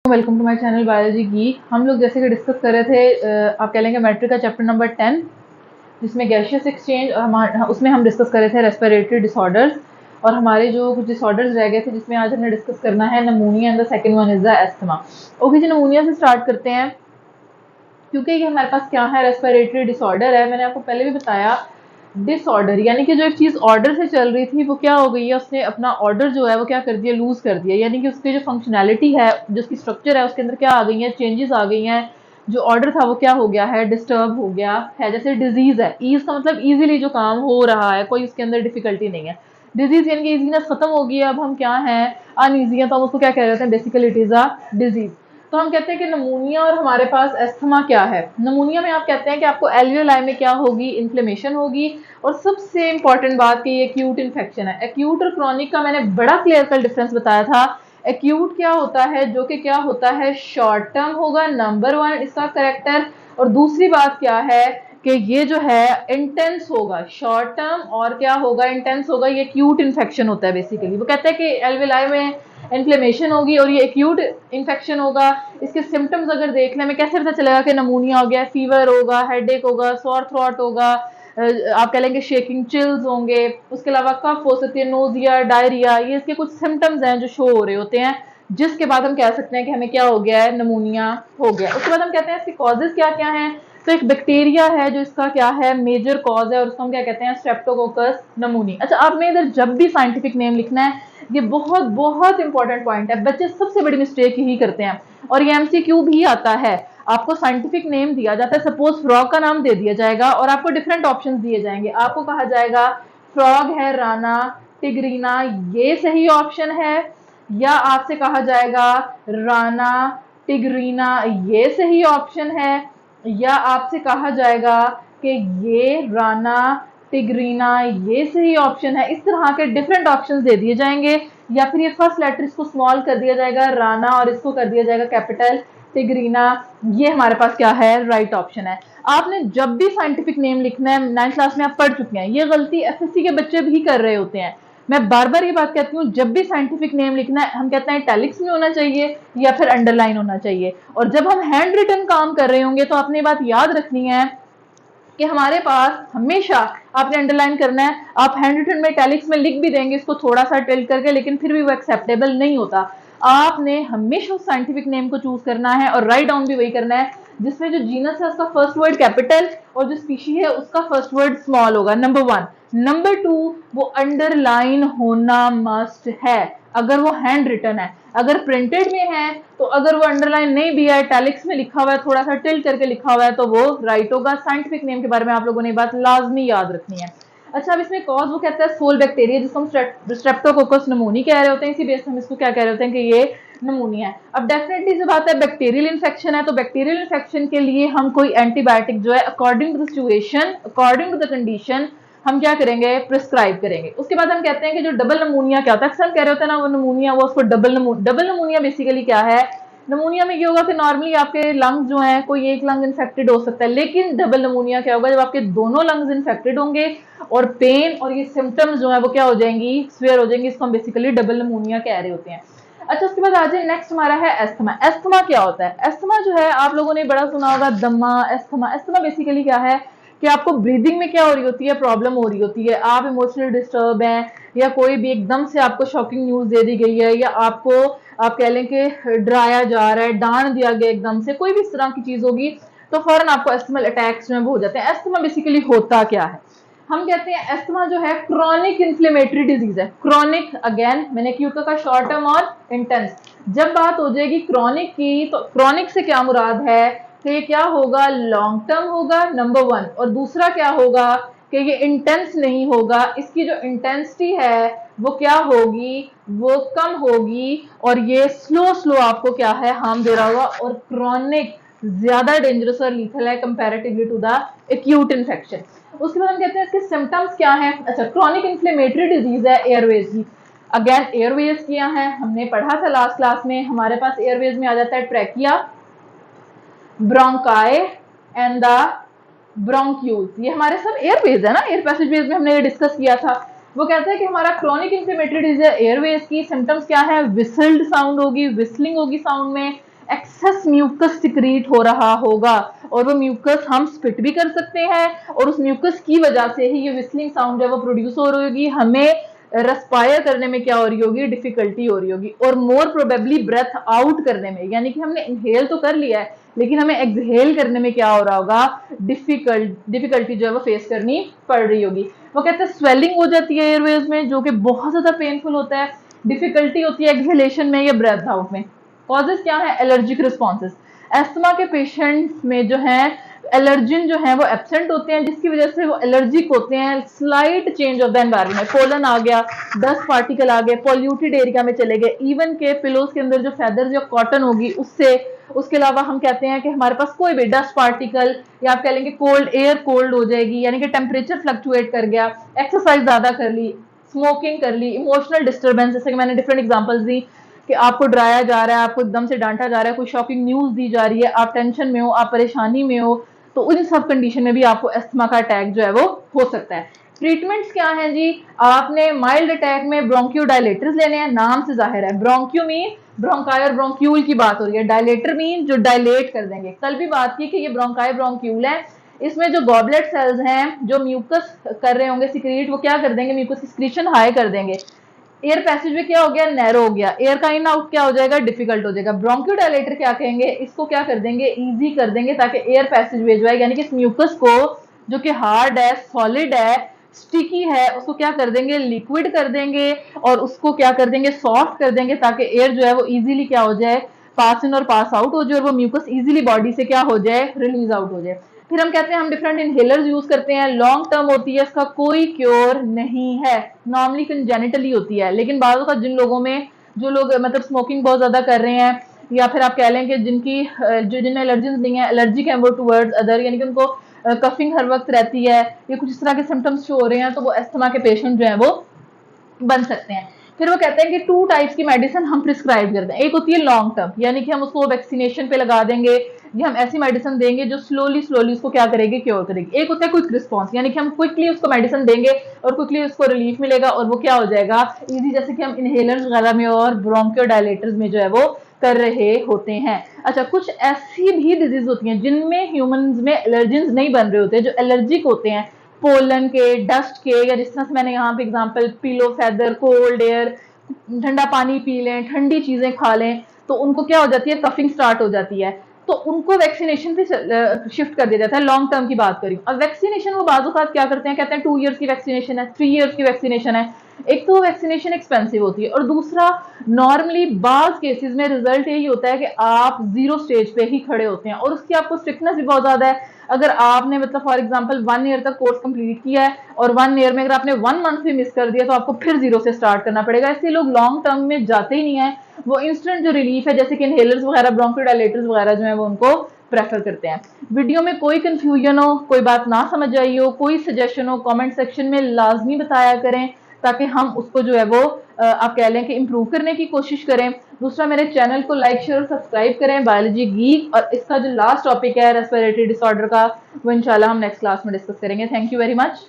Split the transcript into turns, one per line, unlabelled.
Welcome to my channel biology की। हम लोग जैसे कि डिस्कस कर रहे थे आप कह लेंगे मैट्रिक का चैप्टर नंबर 10 जिसमें गैसियस एक्सचेंज और उसमें हम डिस्कस कर रहे थे रेस्पिरेटरी डिसऑर्डर्स और हमारे जो कुछ डिसऑर्डर्स रह गए थे जिसमें आज हमने डिस्कस करना है pneumonia and the second one is the asthma. Okay जी, नमूनिया से स्टार्ट करते हैं क्योंकि ये हमारे पास क्या है, रेस्पिरेटरी डिसऑर्डर है। मैंने आपको पहले भी बताया डिसऑर्डर यानी कि जो एक चीज ऑर्डर से चल रही थी वो क्या हो गई है, उसने अपना ऑर्डर जो है वो क्या कर दिया, लूज कर दिया। यानी कि उसकी जो फंक्शनैलिटी है, जो उसकी स्ट्रक्चर है, उसके अंदर क्या आ गई है, चेंजेस आ गई हैं। जो ऑर्डर था वो क्या हो गया है, डिस्टर्ब हो गया है। जैसे डिजीज है, ईज का मतलब इजीली जो काम हो रहा है, कोई उसके अंदर डिफिकल्टी नहीं है। डिजीज यानी कि इजीनेस खत्म हो गई है, अब हम क्या है, अनईजी है, तो हम उसको क्या कह रहे हैं, basically it is a disease. तो हम कहते हैं कि नमूनिया और हमारे पास एस्थमा क्या है। नमूनिया में आप कहते हैं कि आपको एल्वियोलाई में क्या होगी, इन्फ्लेमेशन होगी। और सबसे इंपॉर्टेंट बात कि ये एक्यूट इन्फेक्शन है। एक्यूट और क्रॉनिक का मैंने बड़ा क्लियर कट डिफरेंस बताया था। एक्यूट क्या होता है, जो कि क्या होता है, शॉर्ट टर्म होगा, नंबर 1 इसका करेक्टर। और दूसरी बात क्या है कि ये जो है इंटेंस होगा, शॉर्ट टर्म और क्या होगा, इंटेंस होगा। ये एक्यूट इन्फेक्शन होता है बेसिकली। वो कहते हैं कि एल्वियोलाई में इन्फ्लेमेशन होगी और ये एक्यूट इन्फेक्शन होगा। इसके सिम्टम्स अगर देख लें, हमें कैसे पता चलेगा कि नमूनिया हो गया, फीवर होगा, हेडेक होगा, सोर थ्रोट होगा, आप कह लेंगे शेकिंग, चिल्स होंगे, उसके अलावा कफ हो सकती है, नोजिया, डायरिया। ये इसके कुछ सिम्टम्स हैं जो शो हो रहे होते हैं, जिसके बाद हम कह सकते हैं कि हमें क्या हो गया है, नमूनिया हो गया। उसके बाद हम कहते हैं इसके कॉजेज क्या क्या हैं। तो एक बैक्टीरिया है जो इसका क्या है, मेजर कॉज है, और उसको हम क्या कहते हैं, स्ट्रेप्टोकोकस नमूनी। अच्छा, आपने इधर जब भी साइंटिफिक नेम लिखना है, ये बहुत बहुत इंपॉर्टेंट पॉइंट है। बच्चे सबसे बड़ी मिस्टेक यही करते हैं और ये एमसीक्यू भी आता है। आपको साइंटिफिक नेम दिया जाता है, सपोज फ्रॉग का नाम दे दिया जाएगा और आपको डिफरेंट ऑप्शंस दिए जाएंगे। आपको कहा जाएगा फ्रॉग है राना टिग्रीना, ये सही ऑप्शन है, या आपसे कहा जाएगा राना टिग्रीना, ये सही ऑप्शन है, या आपसे कहा जाएगा कि ये राना टिग्रीना, ये सही ऑप्शन है। इस तरह के डिफरेंट ऑप्शंस दे दिए जाएंगे। या फिर ये फर्स्ट लेटर इसको स्मॉल कर दिया जाएगा राना और इसको कर दिया जाएगा कैपिटल टिग्रीना। ये हमारे पास क्या है, राइट ऑप्शन है। आपने जब भी साइंटिफिक नेम लिखना है, 9th क्लास में आप पढ़ चुके हैं, ये गलती एसएससी के बच्चे भी कर रहे होते हैं। मैं बार बार ये बात कहती हूँ, जब भी साइंटिफिक नेम लिखना है, हम कहते हैं इटैलिक्स में होना चाहिए या फिर अंडरलाइन होना चाहिए। और जब हम हैंड रिटन काम कर रहे होंगे तो आपने बात याद रखनी है कि हमारे पास हमेशा आपने अंडरलाइन करना है। आप हैंड रिटन में इटैलिक्स में लिख भी देंगे इसको थोड़ा सा टिल्ट करके, लेकिन फिर भी वो एक्सेप्टेबल नहीं होता। आपने हमेशा उस साइंटिफिक नेम को चूज करना है और राइट डाउन भी वही करना है जिसमें जो जीनस है उसका फर्स्ट वर्ड कैपिटल और जो स्पीशी है उसका फर्स्ट वर्ड स्मॉल होगा, नंबर 1। नंबर 2, वो अंडरलाइन होना मस्ट है अगर वो हैंड रिटन है। अगर प्रिंटेड में है तो अगर वो अंडरलाइन नहीं भी है, इटैलिक्स में लिखा हुआ है, थोड़ा सा टिल्ट करके लिखा हुआ है, तो वो राइट होगा। साइंटिफिक नेम के बारे में आप लोगों ने बात लाजमी याद रखनी है। अच्छा, अब इसमें कॉज वो कहता है सोल बैक्टीरिया, जिसको हम स्ट्रेप्टोकोकस नमूनी कह रहे होते हैं। इसी बेस हम इसको क्या कह रहे होते हैं कि ये नमूनिया है। अब डेफिनेटली जब बात है बैक्टीरियल इन्फेक्शन है, तो बैक्टीरियल इन्फेक्शन के लिए हम कोई एंटीबायोटिक जो है according to the situation, according to the condition हम क्या करेंगे, प्रिस्क्राइब करेंगे। उसके बाद हम कहते हैं कि जो डबल नमूनिया क्या होता है, अक्सर कह रहे होते हैं ना वो नमूनिया, वो उसको डबल नमूनिया बेसिकली क्या है। नमूनिया में ये होगा कि नॉर्मली आपके लंग्स जो हैं, कोई एक लंग इन्फेक्टेड हो सकता है, लेकिन डबल नमूनिया क्या होगा, जब आपके दोनों लंग्स इन्फेक्टेड होंगे और पेन और ये सिम्टम्स जो है वो क्या हो जाएंगी, स्वेयर हो जाएंगी। इसको हम बेसिकली डबल नमूनिया कह रहे होते हैं। अच्छा, उसके बाद आ जाए नेक्स्ट हमारा है एस्थमा। एस्थमा क्या होता है, एस्थमा जो है आप लोगों ने बड़ा सुना होगा, दमा, एस्थमा। एस्थमा बेसिकली क्या है कि आपको ब्रीदिंग में क्या हो रही होती है, प्रॉब्लम हो रही होती है, आप इमोशनली डिस्टर्ब हैं, या कोई भी एकदम से आपको शॉकिंग न्यूज दे दी गई है, या आपको आप कह लें कि डराया जा रहा है, डांट दिया गया एकदम से, कोई भी इस तरह की चीज होगी तो फौरन आपको एस्थमल अटैक्स में हो जाते हैं। एस्थमा बेसिकली होता क्या है, हम कहते हैं एस्थमा जो है क्रॉनिक इन्फ्लेमेटरी डिजीज है। क्रॉनिक, अगेन मैंने एक्यूट का शॉर्ट टर्म और इंटेंस। जब बात हो जाएगी क्रॉनिक की, तो क्रॉनिक से क्या मुराद है कि ये क्या होगा, लॉन्ग टर्म होगा, नंबर 1। और दूसरा क्या होगा कि ये इंटेंस नहीं होगा, इसकी जो इंटेंसिटी है वो क्या होगी, वो कम होगी, और ये स्लो स्लो आपको क्या है, हार्म दे रहा होगा। और क्रॉनिक ज्यादा डेंजरस और लीथल है comparatively to the acute infection. उसके बाद हम कहते हैं इसके सिम्टम्स क्या हैं। अच्छा, क्रॉनिक इन्फ्लेमेटरी डिजीज है एयरवेज की। अगेन एयरवेज किया है, हमने पढ़ा था लास्ट क्लास में। हमारे पास एयरवेज में आ जाता है trachea, bronchi and the bronchioles. ये हमारे सब एयरवेज है ना, एयर पैसेजवेज में हमने ये डिस्कस किया था। वो कहता है कि हमारा क्रॉनिक इन्फ्लेमेटरी डिजीज है एयरवेज की। सिम्टम्स क्या है, विसल्ड साउंड होगी, विस्लिंग होगी साउंड में, एक्सेस म्यूकस सिक्रीट हो रहा होगा और वो म्यूकस हम स्पिट भी कर सकते हैं और उस म्यूकस की वजह से ही ये विस्लिंग साउंड है वो प्रोड्यूस हो रही होगी, हमें रेस्पायर करने में क्या हो रही होगी, डिफिकल्टी हो रही होगी और मोर प्रोबेबली ब्रेथ आउट करने में, यानी कि हमने इनहेल तो कर लिया है लेकिन हमें एक्सहेल करने में क्या हो रहा होगा, डिफिकल्टी जो है वो फेस करनी पड़ रही होगी। वो कहते हैं स्वेलिंग हो जाती है एयरवेज में जो कि बहुत ज्यादा पेनफुल होता है, डिफिकल्टी होती है एक्सहेलेशन में या ब्रेथ आउट में। कॉजेस क्या है, एलर्जिक रिस्पॉन्सेस। एस्थमा के पेशेंट्स में जो है एलर्जिन जो है वो एब्सेंट होते हैं जिसकी वजह से वो एलर्जिक होते हैं। Slight change of the environment, pollen आ गया, डस्ट पार्टिकल आ गए, पॉल्यूटेड एरिया में चले गए, इवन के पिलोज के अंदर जो फेदर्स या कॉटन होगी उससे, उसके अलावा हम कहते हैं कि हमारे पास कोई भी डस्ट पार्टिकल या आप कह लेंगे कोल्ड एयर कोल्ड हो जाएगी, यानी कि टेम्परेचर फ्लक्चुएट कर गया, एक्सरसाइज ज्यादा कर ली, स्मोकिंग कर ली, इमोशनल डिस्टर्बेंस, जैसे कि मैंने डिफरेंट एग्जांपल्स दी कि आपको डराया जा रहा है, आपको एकदम से डांटा जा रहा है, कोई शॉकिंग न्यूज दी जा रही है, आप टेंशन में हो, आप परेशानी में हो, तो उन सब कंडीशन में भी आपको अस्थमा का अटैक जो है वो हो सकता है। ट्रीटमेंट्स क्या हैं जी, आपने माइल्ड अटैक में ब्रोंकियोडायलेटर्स लेने हैं, नाम से जाहिर है, ब्रोंकियो मीन ब्रोंकाई और ब्रोंक्यूल की बात हो रही है, डायलेटर मीन जो डायलेट कर देंगे। कल भी बात की कि ये ब्रोंकाई ब्रोंक्यूल है, इसमें जो गॉबलेट सेल्स हैं जो म्यूकस कर रहे होंगे सिक्रीट, वो क्या कर देंगे, म्यूकस की सिक्रीशन हाई कर देंगे, एयर पैसेज में क्या हो गया, नैरो हो गया, एयर का इन आउट क्या हो जाएगा, डिफिकल्ट हो जाएगा। ब्रोंकियोडायलेटर क्या कहेंगे, इसको क्या कर देंगे, इजी कर देंगे ताकि एयर पैसेज वे जो है, यानी कि इस म्यूकस को जो कि हार्ड है, सॉलिड है, स्टिकी है, उसको क्या कर देंगे, लिक्विड कर देंगे और उसको क्या कर देंगे, सॉफ्ट कर देंगे ताकि एयर जो है वो इजीली क्या हो जाए, पास इन और पास आउट हो जाए और वो म्यूकस इजीली बॉडी से क्या हो जाए, रिलीज आउट हो जाए। फिर हम कहते हैं हम डिफरेंट इनहेलर्स यूज करते हैं, लॉन्ग टर्म होती है, इसका कोई क्योर नहीं है, नॉर्मली कंजेनिटली होती है, लेकिन बाजू का जिन लोगों में, जो लोग मतलब स्मोकिंग बहुत ज्यादा कर रहे हैं या फिर आप कह लें कि जिनकी जो जिनमें एलर्जीज नहीं है, एलर्जिक है वो टुवर्ड्स अदर, यानी कि उनको कफिंग हर वक्त रहती है या कुछ इस तरह के सिम्टम्स शो हो रहे हैं, तो वो अस्थमा के पेशेंट जो है वो बन सकते हैं। फिर वो कहते हैं कि 2 टाइप्स की मेडिसिन हम प्रिस्क्राइब करते हैं, एक होती है लॉन्ग टर्म, यानी कि हम उसको वैक्सीनेशन पे लगा देंगे या हम ऐसी मेडिसिन देंगे जो स्लोली उसको क्या करेगी, क्योर करेगी। एक होता है क्विक रिस्पॉन्स, यानी कि हम क्विकली उसको मेडिसिन देंगे और क्विकली उसको रिलीफ मिलेगा और वो क्या हो जाएगा, इजी, जैसे कि हम इनहेलर्स वगैरह में और ब्रोंकियोडायलेटर्स में जो है वो कर रहे होते हैं। अच्छा, कुछ ऐसी भी डिजीज होती हैं जिनमें ह्यूमंस में एलर्जेंस नहीं बन रहे होते, जो एलर्जिक होते हैं पोलन के, डस्ट के, या जिस तरह से मैंने यहाँ पे example pillow feather, cold air, ठंडा पानी पी लें, ठंडी चीजें खा लें, तो उनको क्या हो जाती है, कफिंग स्टार्ट हो जाती है, तो उनको वैक्सीनेशन पे शिफ्ट कर दिया जाता है। लॉन्ग टर्म की बात करी, अब वैक्सीनेशन वो बाजू साथ क्या करते हैं, कहते हैं 2 इयर्स की वैक्सीनेशन है, 3 इयर्स की वैक्सीनेशन है। एक तो वैक्सीनेशन एक्सपेंसिव होती है और दूसरा नॉर्मली बाज केसेस में रिजल्ट यही होता है कि आप 0 स्टेज पे ही खड़े होते हैं और उसकी आपको स्ट्रिक्टनेस भी बहुत ज्यादा है। अगर आपने मतलब फॉर एग्जांपल 1 ईयर तक कोर्स कंप्लीट किया है और 1 ईयर में अगर आपने 1 मंथ भी मिस कर दिया तो आपको फिर 0 से स्टार्ट करना पड़ेगा, इसलिए लोग लॉन्ग टर्म में जाते ही नहीं है, वो इंस्टेंट जो रिलीफ है जैसे कि इनहेलर्स वगैरह, ब्रोंकियोडायलेटर्स वगैरह जो है वो उनको प्रेफर करते हैं। वीडियो में कोई कंफ्यूजन हो, कोई बात ना समझ आई हो, कोई सजेशन हो, कमेंट सेक्शन में लाजमी बताया करें ताकि हम उसको जो है वो आप कह लें कि इम्प्रूव करने की कोशिश करें। दूसरा, मेरे चैनल को लाइक शेयर और सब्सक्राइब करें, बायोलॉजी गीक, और इसका जो लास्ट टॉपिक है रेस्पिरेटरी डिसऑर्डर का, वो इंशाल्लाह हम नेक्स्ट क्लास में डिस्कस करेंगे। Thank you very much.